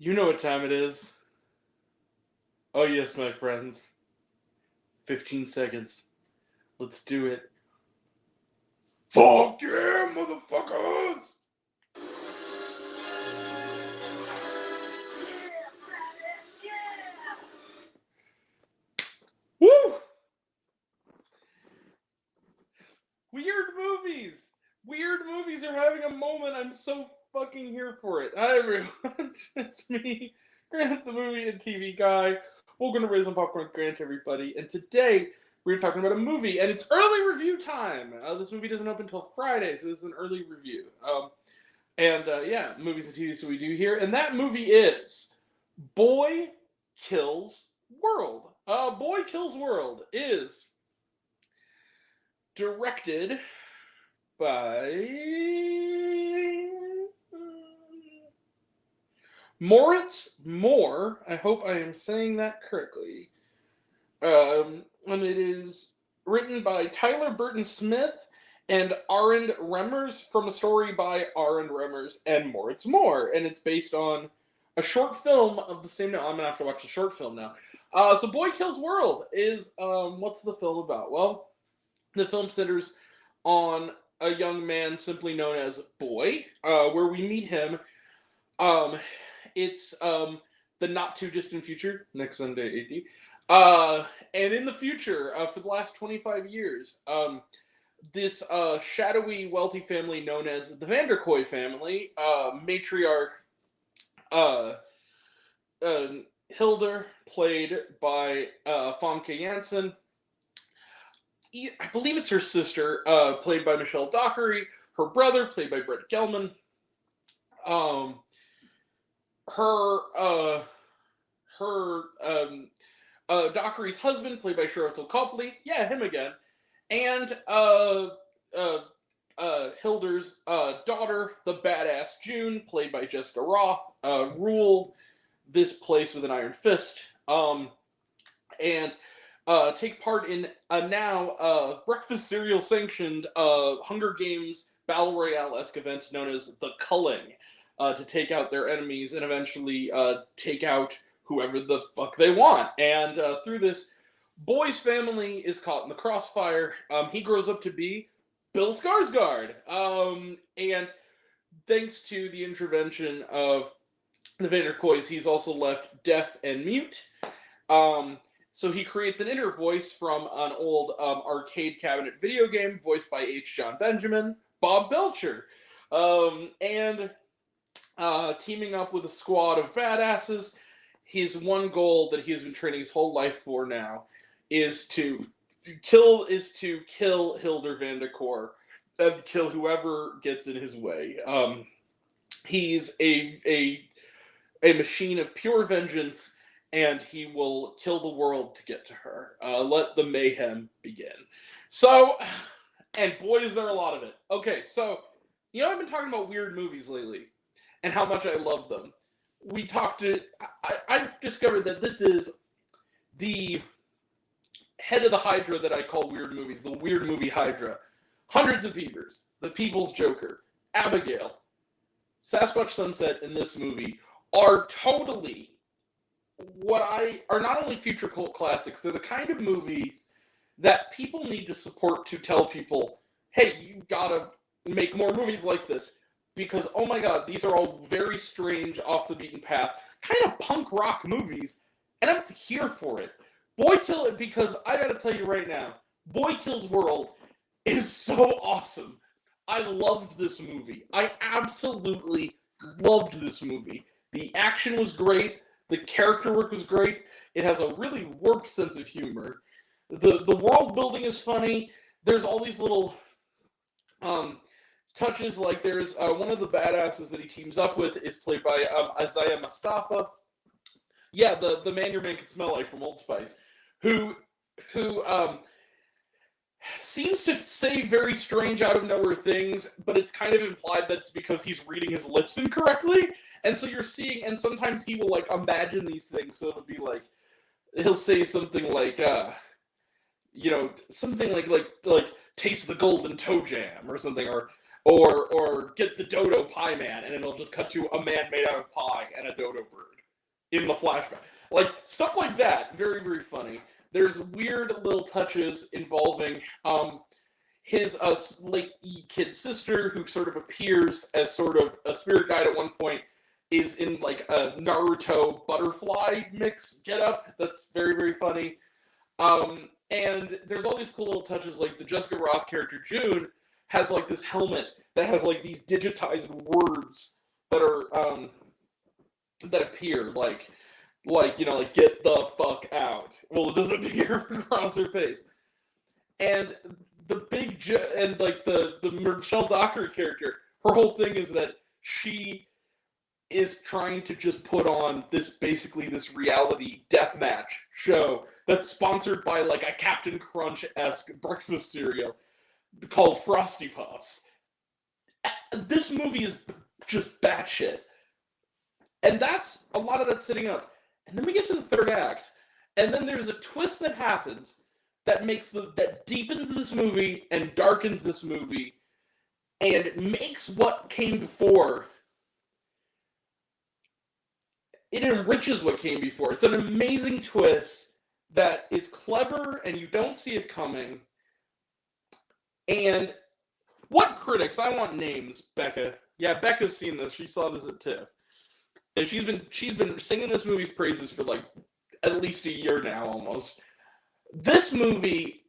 You know what time it is. Oh, yes, my friends. 15 seconds. Let's do it. Fuck yeah, motherfuckers! Woo! Weird movies! Weird movies are having a moment. I'm so fucking here for it. Hi, everyone. It's me, Grant, the movie and TV guy. Welcome to Raise on Popcorn with Grant, everybody. And today, we're talking about a movie, and it's early review time. This movie doesn't open until Friday, so this is an early review. Yeah, movies and TV, so we do here. And that movie is Boy Kills World. Boy Kills World is directed by Moritz Moore. I hope I am saying that correctly. And it is written by Tyler Burton Smith and Arend Remmers from a story by Arend Remmers and Moritz Moore. And it's based on a short film of the same name. I'm going to have to watch the short film now. So Boy Kills World is, what's the film about? Well, the film centers on a young man simply known as Boy, where we meet him. It's the not too distant future, next Sunday, AD. And in the future, for the last 25 years, this shadowy, wealthy family known as the Vanderkoy family, matriarch Hildur, played by Famke Janssen. I believe it's her sister, played by Michelle Dockery. Her brother, played by Brett Gelman. Dockery's husband, played by Chiwetel Copley. Yeah, him again. And Hildur's daughter, the badass June, played by Jessica Roth, rule this place with an iron fist. And take part in a now breakfast cereal sanctioned Hunger Games Battle Royale-esque event known as The Culling, to take out their enemies and eventually take out whoever the fuck they want. And through this, Boy's family is caught in the crossfire. He grows up to be Bill Skarsgård. And thanks to the intervention of the Vanderkoys, he's also left deaf and mute. So he creates an inner voice from an old arcade cabinet video game voiced by H. John Benjamin, Bob Belcher. Teaming up with a squad of badasses, his one goal that he has been training his whole life for now is to kill Hildur Vanderkoy and kill whoever gets in his way. He's a machine of pure vengeance, and he will kill the world to get to her. Let the mayhem begin. So, and boy, is there a lot of it. Okay, so, I've been talking about weird movies lately, and how much I love them. I've discovered that this is the head of the Hydra that I call weird movies, the weird movie Hydra. Hundreds of Beavers, The People's Joker, Abigail, Sasquatch Sunset in this movie are totally are not only future cult classics, they're the kind of movies that people need to support to tell people, hey, you gotta make more movies like this. Because, oh my god, these are all very strange, off the beaten path, kind of punk rock movies, and I'm here for it. Because I gotta tell you right now, Boy Kills World is so awesome. I loved this movie. I absolutely loved this movie. The action was great. The character work was great. It has a really warped sense of humor. The world building is funny. There's all these little touches, like there's one of the badasses that he teams up with is played by Isaiah Mustafa. Yeah, the man your man can smell like from Old Spice, who seems to say very strange out of nowhere things, but it's kind of implied that it's because he's reading his lips incorrectly. And so you're seeing, and sometimes he will like imagine these things, so it'll be like, he'll say something like, something like taste the golden toe jam or something, or or get the dodo pie man, and it'll just cut to a man made out of pie and a dodo bird in the flashback. Like, stuff like that. Very, very funny. There's weird little touches involving his late kid sister, who sort of appears as sort of a spirit guide at one point, is in like a Naruto butterfly mix getup. That's very, very funny. And there's all these cool little touches, like the Jessica Roth character June has like this helmet that has like these digitized words that are that appear like get the fuck out. Well, it doesn't appear across her face. And the the Michelle Dockery character, her whole thing is that she is trying to just put on this reality deathmatch show that's sponsored by like a Captain Crunch-esque breakfast cereal called Frosty Puffs. This movie is just batshit. And that's a lot of that sitting up. And then we get to the third act, and then there's a twist that happens that deepens this movie and darkens this movie and makes what came before, it enriches what came before. It's an amazing twist that is clever and you don't see it coming. And what critics? I want names, Becca. Yeah, Becca's seen this. She saw this at TIFF. And she's been singing this movie's praises for like at least a year now almost. This movie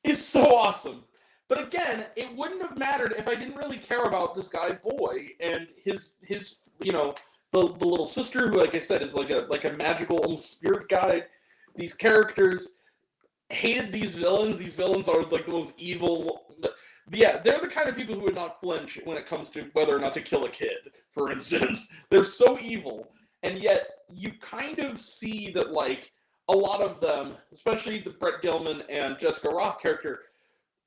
is so awesome. But again, it wouldn't have mattered if I didn't really care about this guy Boy and his the little sister, who, like I said, is like a magical almost spirit guide. These characters hated these villains. These villains are like the most evil. Yeah, they're the kind of people who would not flinch when it comes to whether or not to kill a kid, for instance. They're so evil, and yet you kind of see that like a lot of them, especially the Brett Gelman and Jessica Roth character,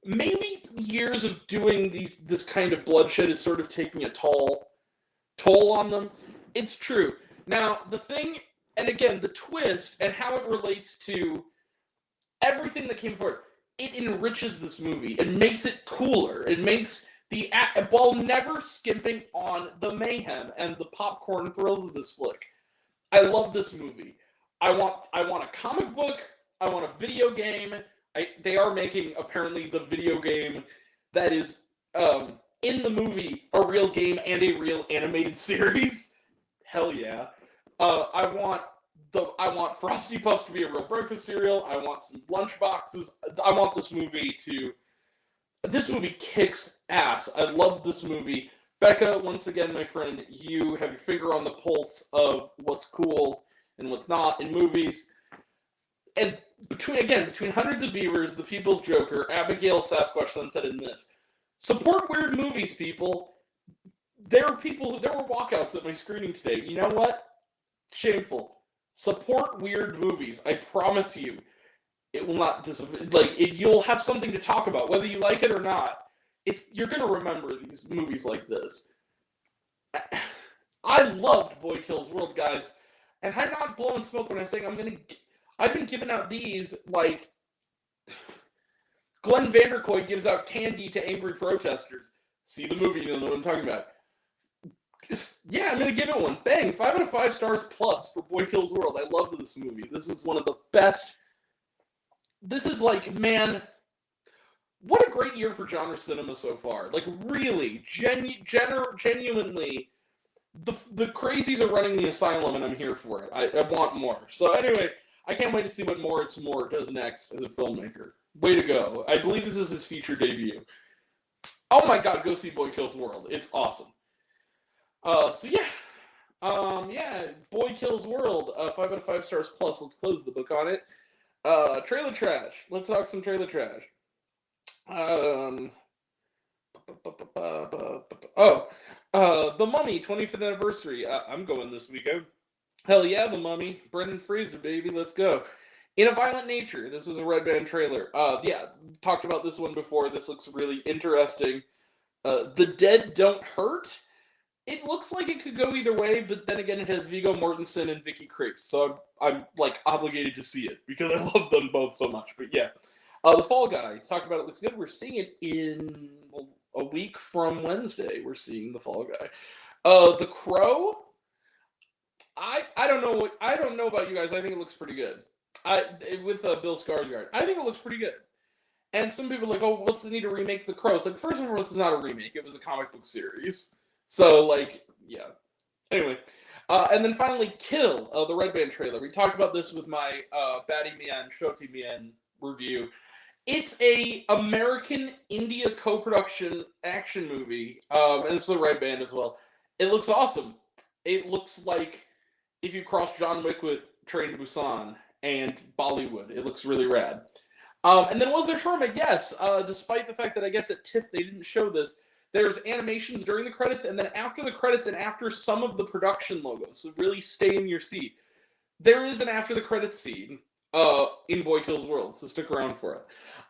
maybe years of doing this kind of bloodshed is sort of taking a toll on them. It's true. Now, the thing, and again, the twist and how it relates to everything that came before, it enriches this movie. It makes it cooler. It makes while never skimping on the mayhem and the popcorn thrills of this flick. I love this movie. I want a comic book. I want a video game. They are making, apparently, the video game that is in the movie a real game and a real animated series. Hell yeah. I want Frosty Puffs to be a real breakfast cereal. I want some lunch boxes. I want this movie kicks ass. I love this movie. Becca, once again, my friend, you have your finger on the pulse of what's cool and what's not in movies. And between Hundreds of Beavers, The People's Joker, Abigail, Sasquatch Sunset, and this, support weird movies, people. There were walkouts at my screening today. You know what? Shameful. Support weird movies. I promise you, it will not disappoint. You'll have something to talk about, whether you like it or not. You're gonna remember these movies like this. I loved Boy Kills World, guys, and I'm not blowing smoke when I'm saying I've been giving out these like Glenn Vanderkoy gives out candy to angry protesters. See the movie, you'll know what I'm talking about. Yeah, I'm gonna give it one. Bang! 5 out of 5 stars plus for Boy Kills World. I love this movie. This is one of the best. This is like, man, what a great year for genre cinema so far. Like, really, genuinely, the crazies are running the asylum, and I'm here for it. I want more. So anyway, I can't wait to see what Moritz Moore does next as a filmmaker. Way to go! I believe this is his feature debut. Oh my God, go see Boy Kills World. It's awesome. Boy Kills World, 5 out of 5 stars plus. Let's close the book on it. Trailer trash. Let's talk some trailer trash. The Mummy 25th anniversary. I'm going this weekend. Hell yeah, The Mummy. Brendan Fraser, baby. Let's go. In a Violent Nature. This was a Red Band trailer. Talked about this one before. This looks really interesting. The Dead Don't Hurt. It looks like it could go either way, but then again, it has Viggo Mortensen and Vicky Krieps, so I'm like obligated to see it because I love them both so much. But yeah, The Fall Guy, talked about it, looks good. We're seeing it in a week from Wednesday, we're seeing The Fall Guy. The Crow. I don't know about you guys. I think it looks pretty good. With Bill Skarsgård, I think it looks pretty good. And some people are like, oh, what's the need to remake The Crow? It's like, first and foremost, it's not a remake. It was a comic book series. So, like, yeah. Anyway. And then finally, Kill, the Red Band trailer. We talked about this with my Batty Mian, Shoti Mian review. It's a American India co-production action movie. And it's the Red Band as well. It looks awesome. It looks like if you cross John Wick with Train to Busan and Bollywood. It looks really rad. And then was there Sharma? Yes. Despite the fact that I guess at TIFF they didn't show this, there's animations during the credits, and then after the credits and after some of the production logos. So really stay in your seat. There is an after the credits scene in Boy Kills World, so stick around for it.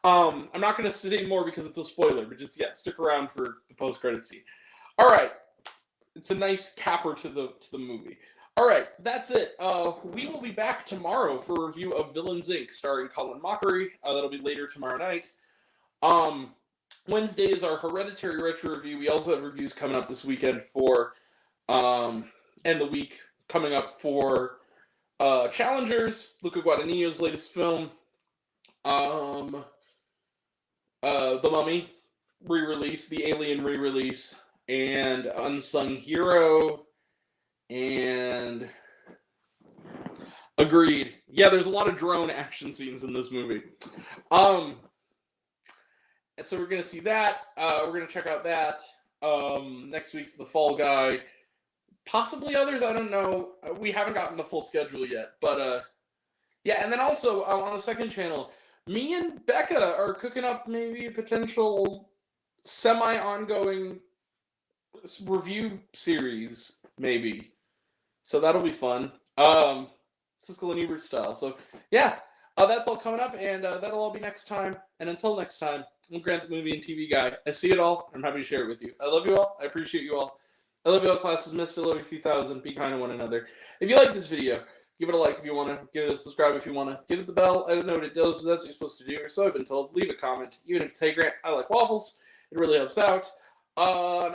I'm not going to say more because it's a spoiler, but just, yeah, stick around for the post-credits scene. All right. It's a nice capper to the movie. All right, that's it. We will be back tomorrow for a review of Villains Inc., starring Colin Mockery. That'll be later tomorrow night. Wednesday is our Hereditary Retro review. We also have reviews coming up this weekend for, and the week coming up for Challengers, Luca Guadagnino's latest film, The Mummy re-release, The Alien re-release, and Unsung Hero, and agreed. Yeah, there's a lot of drone action scenes in this movie. And so we're going to see that. We're going to check out that. Next week's The Fall Guy. Possibly others, I don't know. We haven't gotten the full schedule yet. But, yeah, and then also on the second channel, me and Becca are cooking up maybe a potential semi-ongoing review series, maybe. So that'll be fun. Siskel and Ebert style. So, yeah. That's all coming up, and that'll all be next time. And until next time, I'm Grant, the movie and TV guy. I see it all. I'm happy to share it with you. I love you all. I appreciate you all. I love you all, classes missed. I love you 3,000. Be kind to one another. If you like this video, give it a like if you want to. Give it a subscribe if you want to. Give it the bell. I don't know what it does, but that's what you're supposed to do. Or so I've been told. Leave a comment. Even if it's, hey, Grant, I like waffles. It really helps out.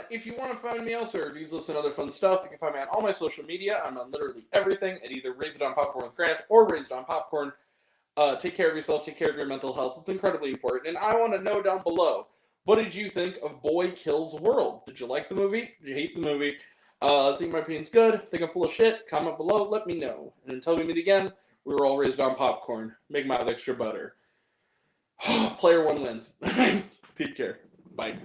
If you want to find me elsewhere, reviews, listen to other fun stuff, you can find me on all my social media. I'm on literally everything at either Raise It On Popcorn with Grant or Raise It On Popcorn. Take care of yourself. Take care of your mental health. It's incredibly important. And I want to know down below, what did you think of Boy Kills World? Did you like the movie? Did you hate the movie? Think my opinion's good? Think I'm full of shit? Comment below. Let me know. And until we meet again, we were all raised on popcorn. Make mine with extra butter. Player one wins. Take care. Bye.